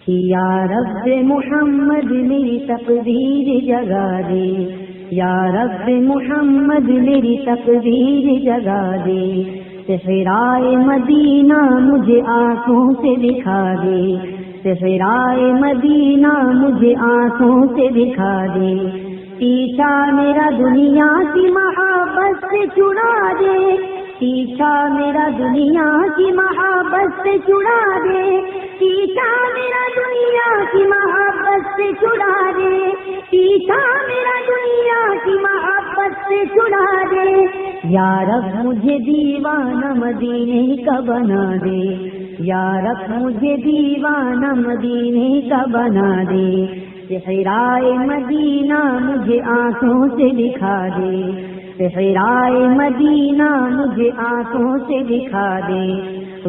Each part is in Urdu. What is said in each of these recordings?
یا رب محمد میری تقدیر جگا دے، یا رب محمد میری تقدیر جگا دے، صحرائے مدینہ مجھے آنکھوں سے دکھا دے، صحرائے مدینہ مجھے آنکھوں سے دکھا دے، پیچھا میرا دنیا کی محبت سے چھڑا دے، پیچھا میرا دنیا کی محبت سے چھڑا دے، پیچھا میرا دنیا کی محبت سے چھڑا دے، پیچھا میرا دنیا کی محبت سے چھڑا دے، یا رب مجھے دیوانہ مدینے کا بنا دے، یا رب مجھے دیوانہ مدینے کا بنا دے، صحرائے مدینہ مجھے آنکھوں سے دکھا دے، صحرائے مدینہ مجھے آنکھوں سے دکھا دے،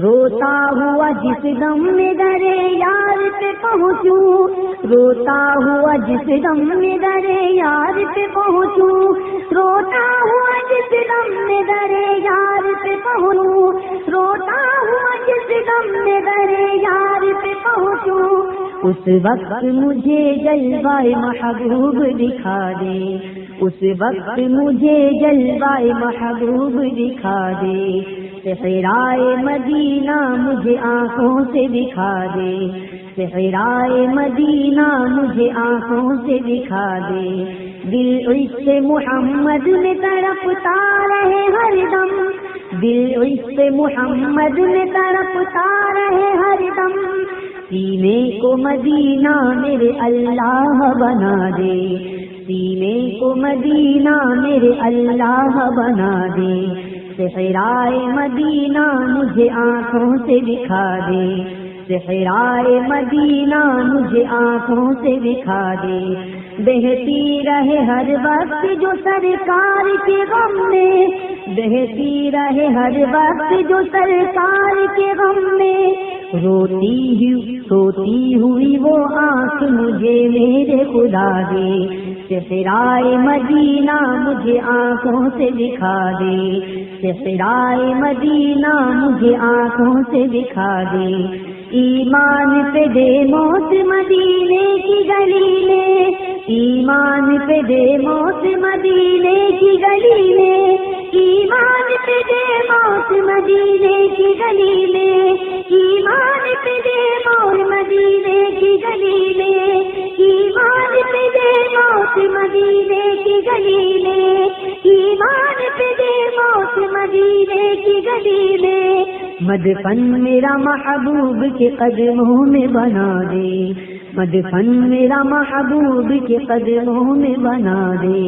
روتا ہوا جس دم میں درے یار پہ پہنچوں، روتا ہوا جس دم میں درے یار پہ پہنچوں، روتا ہوا جس دم میں درے یار پہ پہنچوں، روتا ہوا جس دم میں درے یار پہ پہنچوں، اس وقت مجھے جلوائے محبوب دکھا دے، اس وقت مجھے جلوائے محبوب دکھا دے، صحرائے مدینہ مجھے آنکھوں سے دکھا دے، صحرائے مدینہ مجھے آنکھوں سے دکھا دے، دل عشق محمد میں تڑپتا رہے ہر دم، دل عشق محمد میں تڑپتا رہے ہر دم، سینے کو مدینہ میرے اللہ بنا دے، سینے کو مدینہ میرے اللہ بنا دے، صحرائے مدینہ مجھے آنکھوں سے دکھا دے، صحرائے مدینہ مجھے آنکھوں سے دکھا دے، بہتی رہے ہر وقت جو سرکار کے غم میں، بہتی رہے ہر وقت جو سرکار کے غم میں، روتی ہوئی وہ آنکھ مجھے میرے خدا دے، صحرائے مدینہ مجھے آنکھوں سے دکھا دے، صحرائے مدینہ مجھے آنکھوں سے دکھا دے، ایمان پہ دے موت مدینے کی گلی میں، ایمان پہ دے موت مدینے کی گلی میں، ایمان پہ دے موت مدینے کی گلی میں، ایمان پہ دے موت مدینے کی گلی میں، ایمان پہ دے موت مدینے کی گلی میں، ایمان پہ دے موت مدینے کی گلی میں، مدفن میرا محبوب کے قدموں میں بنا دے، مدفن میرا محبوب کے قدموں میں بنا دے،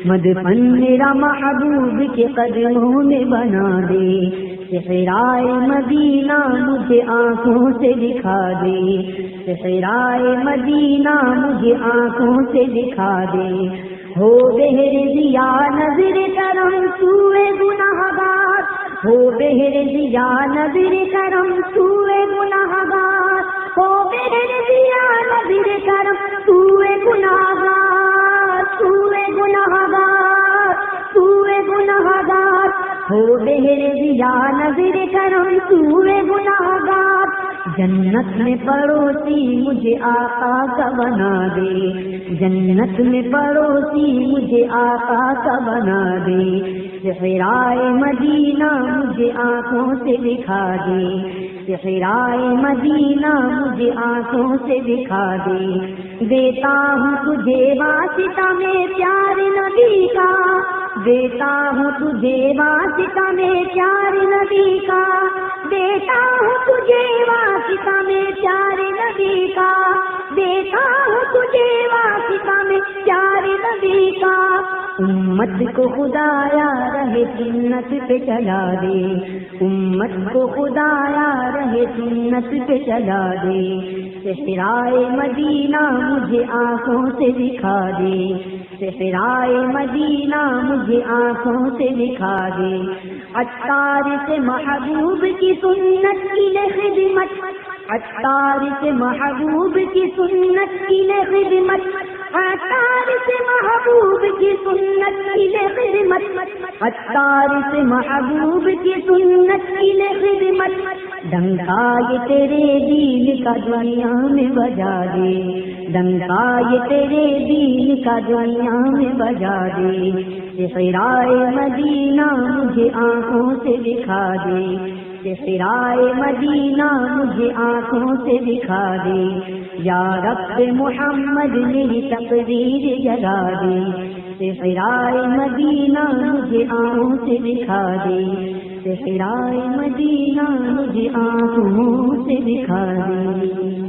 مدفن میرا محبوب کے قدموں میں بنا دے، صحرائے مدینہ مجھے آنکھوں سے دکھا دے، صحرائے مدینہ مجھے آنکھوں سے دکھا دے، ہو بہر ضیا نظر کرم سوئے گنہگار، ہو بہر ضیا نظر کرم سوئے گنہگار، ہو بہر ضیا نظر کرم سوئے گنہگار، سوئے گنہگار، سوئے گنہگار، ہو بہر ضیا نظر کرم سوئے گنہگار، جنت میں پڑوسی مجھے آقا کا بنا دے، جنت میں پڑوسی مجھے آقا کا بنا دے، صحرائے مدینہ مجھے آنکھوں سے دکھا دے، صحرائے مدینہ مجھے آنکھوں سے دکھا دے، دیتا ہوں تجھے واسطہ میں پیار نبی کا، دیتا ہوں تجھے واسطہ میں پیار نبی کا، دیتا ہوں تجھے واسطہ میں پیار نبی کا، دیتا ہوں تجھے واسطہ میں پیار نبی کا، امت کو خدایا رہے جنت پہ چلا دے، امت کو خدایا رہے جنت پہ چلا دے، صحرائے مدینہ مجھے آنکھوں سے دکھا دے، صحرائے مدینہ مجھے آنکھوں سے دکھا دے، عطار سے محبوب کی سنت کی خدمت، عطار سے محبوب کی سنت کی خدمت، عطار سے محبوب کی سنت کی خدمت، عطار سے محبوب کی سنت کی خدمت، ڈنکا یہ تیرے دین کا دنیا میں بجا دے، ڈنکا یہ تیرے دین کا دنیا میں بجا دے، صحرائے مدینہ مجھے آنکھوں سے دکھا دے، صحرائے مدینہ مجھے آنکھوں سے دکھا دے، یا رب محمد میری تقدیر جگا دے، صحرائے مدینہ مجھے آنکھوں سے دکھا دے، صحرائے مدینہ مجھے آنکھوں سے دکھا دے۔